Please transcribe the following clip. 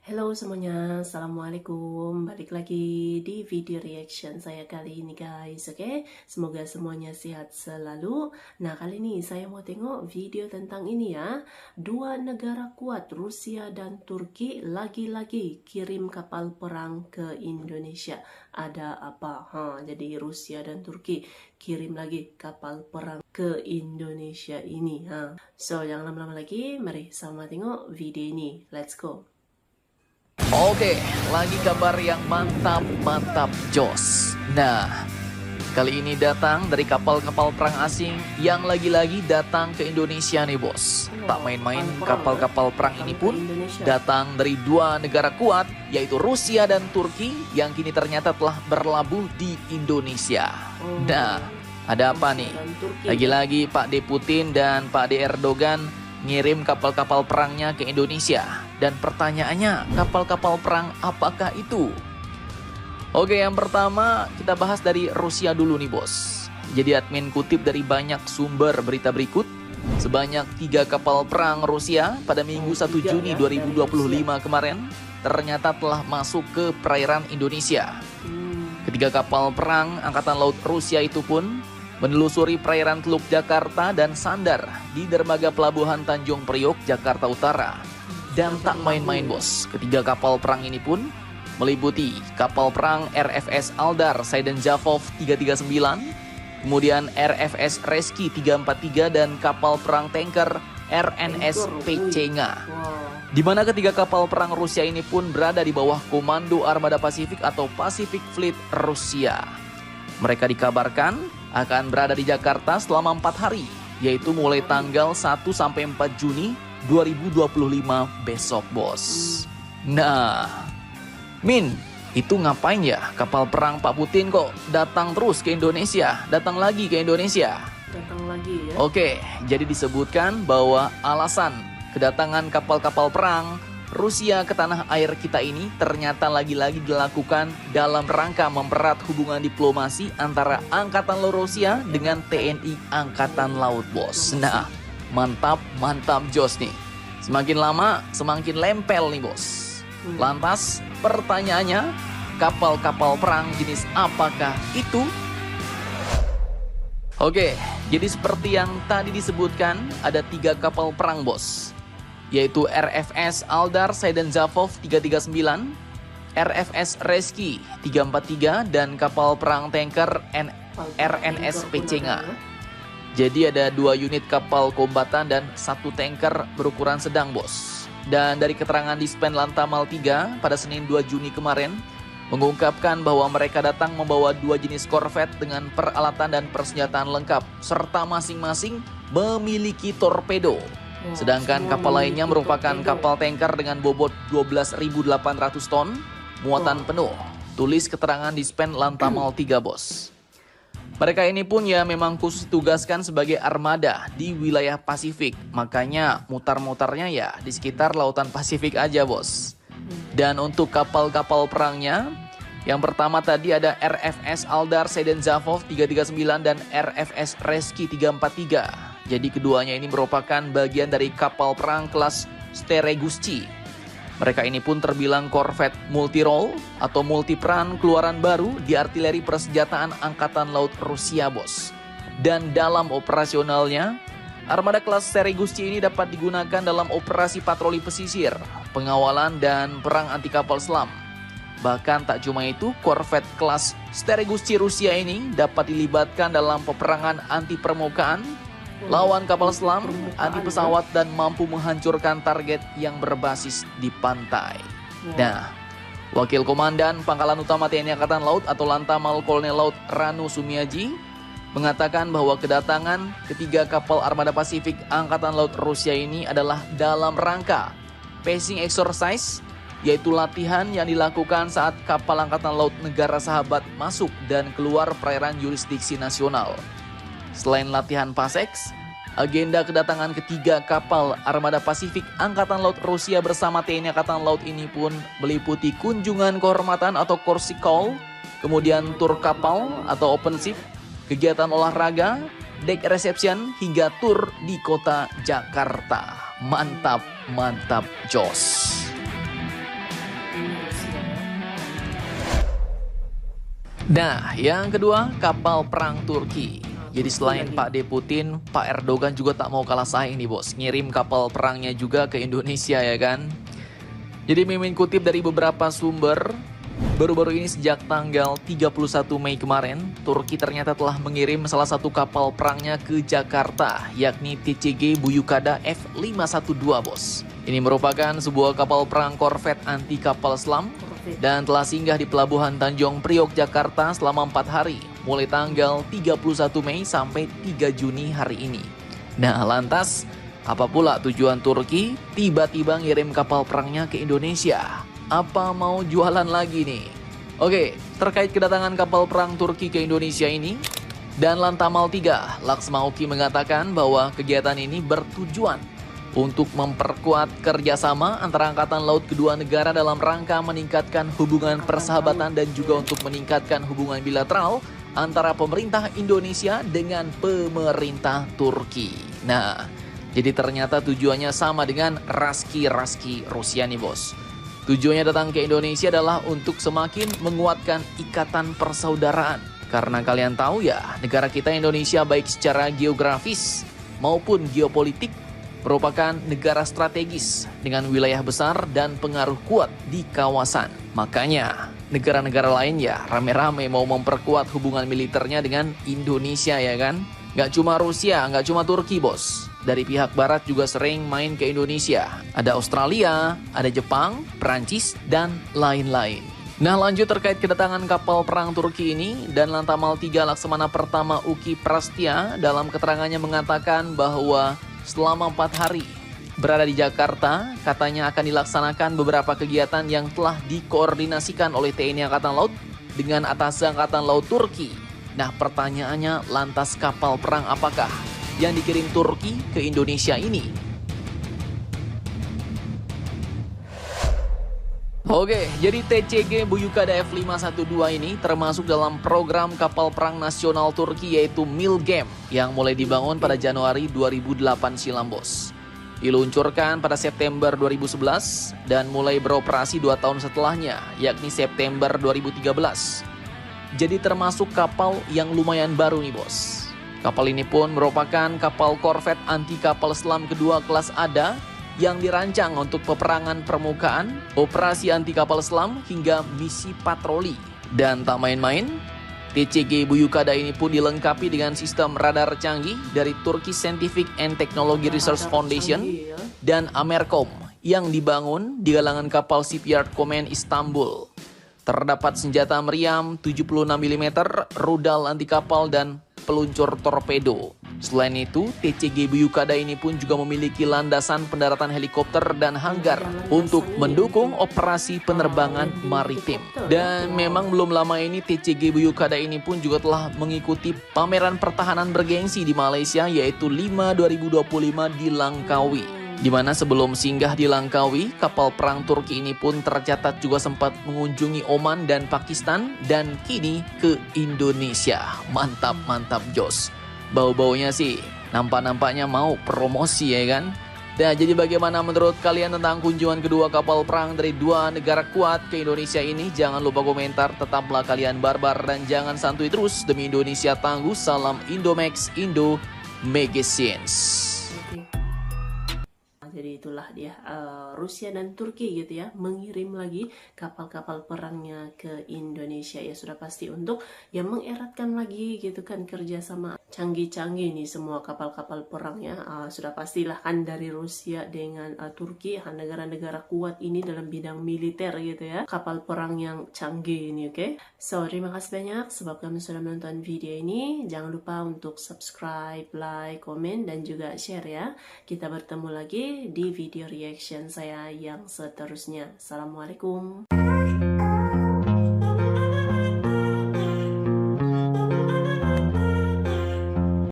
Halo semuanya, Assalamualaikum. Balik lagi di video reaction saya kali ini guys, oke? Semoga semuanya sehat selalu. Nah, kali ini saya mau tengok video tentang ini ya. Dua negara kuat, Rusia dan Turki, lagi-lagi kirim kapal perang ke Indonesia. Ada apa? Jadi Rusia dan Turki kirim lagi kapal perang ke Indonesia ini. So, jangan lama-lama lagi, mari sama tengok video ini. Let's go. Oke, lagi kabar yang mantap jos. Nah, kali ini datang dari kapal-kapal perang asing yang lagi-lagi datang ke Indonesia nih bos. Tak main-main, kapal-kapal perang ini pun datang dari dua negara kuat, yaitu Rusia dan Turki, yang kini ternyata telah berlabuh di Indonesia. Nah, ada apa nih? Lagi-lagi Pak D. Putin dan Pak D. Erdogan ngirim kapal-kapal perangnya ke Indonesia. Dan pertanyaannya, kapal-kapal perang apakah itu? Oke, yang pertama kita bahas dari Rusia dulu nih bos. Jadi admin kutip dari banyak sumber berita berikut. Sebanyak 3 kapal perang Rusia pada Minggu 1 Juni 2025 kemarin ternyata telah masuk ke perairan Indonesia. Ketiga kapal perang Angkatan Laut Rusia itu pun menelusuri perairan Teluk Jakarta dan sandar di dermaga pelabuhan Tanjung Priok, Jakarta Utara. Dan tak main-main bos, ketiga kapal perang ini pun meliputi kapal perang RFS Aldar Saidenjavov 339, kemudian RFS Reski 343 dan kapal perang tanker RNS Pecenga. Di mana ketiga kapal perang Rusia ini pun berada di bawah komando Armada Pasifik atau Pacific Fleet Rusia. Mereka dikabarkan akan berada di Jakarta selama 4 hari, yaitu mulai tanggal 1 sampai 4 Juni 2025 besok bos. Nah, Min, itu ngapain ya kapal perang Pak Putin kok datang terus ke Indonesia, datang lagi ke Indonesia? Datang lagi ya. Oke, jadi disebutkan bahwa alasan kedatangan kapal-kapal perang Rusia ke tanah air kita ini ternyata lagi-lagi dilakukan dalam rangka mempererat hubungan diplomasi antara Angkatan Laut Rusia dengan TNI Angkatan Laut bos. Nah, mantap jos nih. Semakin lama semakin lempel nih bos. Lantas pertanyaannya, kapal-kapal perang jenis apakah itu? Oke, jadi seperti yang tadi disebutkan, ada 3 kapal perang bos, yaitu RFS Aldar Saidenjavov 339, RFS Reski 343, dan kapal perang tanker RNS Pecenga. Jadi ada 2 unit kapal kombatan dan 1 tanker berukuran sedang bos. Dan dari keterangan Dispen Lantamal 3 pada Senin 2 Juni kemarin, mengungkapkan bahwa mereka datang membawa 2 jenis korvet dengan peralatan dan persenjataan lengkap, serta masing-masing memiliki torpedo. Sedangkan kapal lainnya merupakan kapal tanker dengan bobot 12.800 ton, muatan penuh. Tulis keterangan Dispen Lantamal 3 bos. Mereka ini pun ya memang khusus ditugaskan sebagai armada di wilayah Pasifik. Makanya mutar-mutarnya ya di sekitar lautan Pasifik aja bos. Dan untuk kapal-kapal perangnya, yang pertama tadi ada RFS Aldar Saidenjavov 339 dan RFS Reski 343. Jadi keduanya ini merupakan bagian dari kapal perang kelas Steregusci. Mereka ini pun terbilang korvet multirole atau multiperan keluaran baru di artileri persenjataan Angkatan Laut Rusia bos. Dan dalam operasionalnya, armada kelas Steregusci ini dapat digunakan dalam operasi patroli pesisir, pengawalan dan perang anti kapal selam. Bahkan tak cuma itu, korvet kelas Steregusci Rusia ini dapat dilibatkan dalam peperangan anti permukaan, lawan kapal selam, anti pesawat, dan mampu menghancurkan target yang berbasis di pantai. Nah, Wakil Komandan Pangkalan Utama TNI Angkatan Laut atau Lantamal Kolonel Laut Ranu Sumiaji mengatakan bahwa kedatangan ketiga kapal Armada Pasifik Angkatan Laut Rusia ini adalah dalam rangka pacing exercise, yaitu latihan yang dilakukan saat kapal Angkatan Laut negara sahabat masuk dan keluar perairan yurisdiksi nasional. Selain latihan PASEX, agenda kedatangan ketiga kapal Armada Pasifik Angkatan Laut Rusia bersama TNI Angkatan Laut ini pun meliputi kunjungan kehormatan atau courtesy call, kemudian tur kapal atau open ship, kegiatan olahraga, deck reception, hingga tur di kota Jakarta. mantap, mantap, jos. Nah, yang kedua, kapal perang Turki. Jadi selain Pak D. Putin, Pak Erdogan juga tak mau kalah saing nih bos. Ngirim kapal perangnya juga ke Indonesia ya kan. Jadi Mimin kutip dari beberapa sumber, baru-baru ini sejak tanggal 31 Mei kemarin, Turki ternyata telah mengirim salah satu kapal perangnya ke Jakarta, yakni TCG Buyukada F512 bos. Ini merupakan sebuah kapal perang korvet anti kapal selam dan telah singgah di Pelabuhan Tanjung Priok, Jakarta selama 4 hari, mulai tanggal 31 Mei sampai 3 Juni hari ini. Nah, lantas apa pula tujuan Turki tiba-tiba ngirim kapal perangnya ke Indonesia? Apa mau jualan lagi nih? Oke, terkait kedatangan kapal perang Turki ke Indonesia ini, dan Lantamal 3, Laksma Uki mengatakan bahwa kegiatan ini bertujuan untuk memperkuat kerjasama antara Angkatan Laut kedua negara dalam rangka meningkatkan hubungan persahabatan dan juga untuk meningkatkan hubungan bilateral antara pemerintah Indonesia dengan pemerintah Turki. Nah, jadi ternyata tujuannya sama dengan Raski Rusia nih bos. Tujuannya datang ke Indonesia adalah untuk semakin menguatkan ikatan persaudaraan. Karena kalian tahu ya, negara kita Indonesia baik secara geografis maupun geopolitik merupakan negara strategis dengan wilayah besar dan pengaruh kuat di kawasan. Makanya negara-negara lain ya rame-rame mau memperkuat hubungan militernya dengan Indonesia ya kan. Gak cuma Rusia, gak cuma Turki bos. Dari pihak barat juga sering main ke Indonesia. Ada Australia, ada Jepang, Perancis, dan lain-lain. Nah lanjut terkait kedatangan kapal perang Turki ini, dan Lantamal 3 Laksamana Pertama Uki Prastia dalam keterangannya mengatakan bahwa selama 4 hari berada di Jakarta, katanya akan dilaksanakan beberapa kegiatan yang telah dikoordinasikan oleh TNI Angkatan Laut dengan Atas Angkatan Laut Turki. Nah pertanyaannya, lantas kapal perang apakah yang dikirim Turki ke Indonesia ini? Oke, jadi TCG Buyukada F512 ini termasuk dalam program kapal perang nasional Turki yaitu Milgem yang mulai dibangun pada Januari 2008 silam bos. Diluncurkan pada September 2011 dan mulai beroperasi 2 tahun setelahnya, yakni September 2013. Jadi termasuk kapal yang lumayan baru nih bos. Kapal ini pun merupakan kapal korvet anti kapal selam kedua kelas ADA yang dirancang untuk peperangan permukaan, operasi anti kapal selam, hingga misi patroli. Dan tak main-main, TCG Buyukada ini pun dilengkapi dengan sistem radar canggih dari Turkish Scientific and Technology Research Foundation dan Amercom yang dibangun di galangan kapal Shipyard Command Istanbul. Terdapat senjata meriam 76 mm, rudal anti kapal, dan peluncur torpedo. Selain itu, TCG Buyukada ini pun juga memiliki landasan pendaratan helikopter dan hanggar untuk mendukung operasi penerbangan maritim. Dan memang belum lama ini TCG Buyukada ini pun juga telah mengikuti pameran pertahanan bergengsi di Malaysia yaitu 5 2025 di Langkawi. Di mana sebelum singgah di Langkawi, kapal perang Turki ini pun tercatat juga sempat mengunjungi Oman dan Pakistan dan kini ke Indonesia. Mantap, mantap jos. Bau-baunya sih nampak-nampaknya mau promosi ya kan. Nah jadi bagaimana menurut kalian tentang kunjungan kedua kapal perang dari dua negara kuat ke Indonesia ini? Jangan lupa komentar, tetaplah kalian barbar dan jangan santuy terus. Demi Indonesia tangguh, salam Indomax, Indo Magazines. Jadi itulah dia Rusia dan Turki gitu ya, mengirim lagi kapal-kapal perangnya ke Indonesia. Ya sudah pasti untuk ya mengeratkan lagi gitu kan kerjasama canggih-canggih nih semua kapal-kapal perangnya. Sudah pastilah kan dari Rusia dengan Turki, negara-negara kuat ini dalam bidang militer gitu ya, kapal perang yang canggih ini. Oke. So terima kasih banyak sebab kalian sudah menonton video ini. Jangan lupa untuk subscribe, like, komen, dan juga share ya. Kita bertemu lagi di video reaction saya yang seterusnya. Assalamualaikum.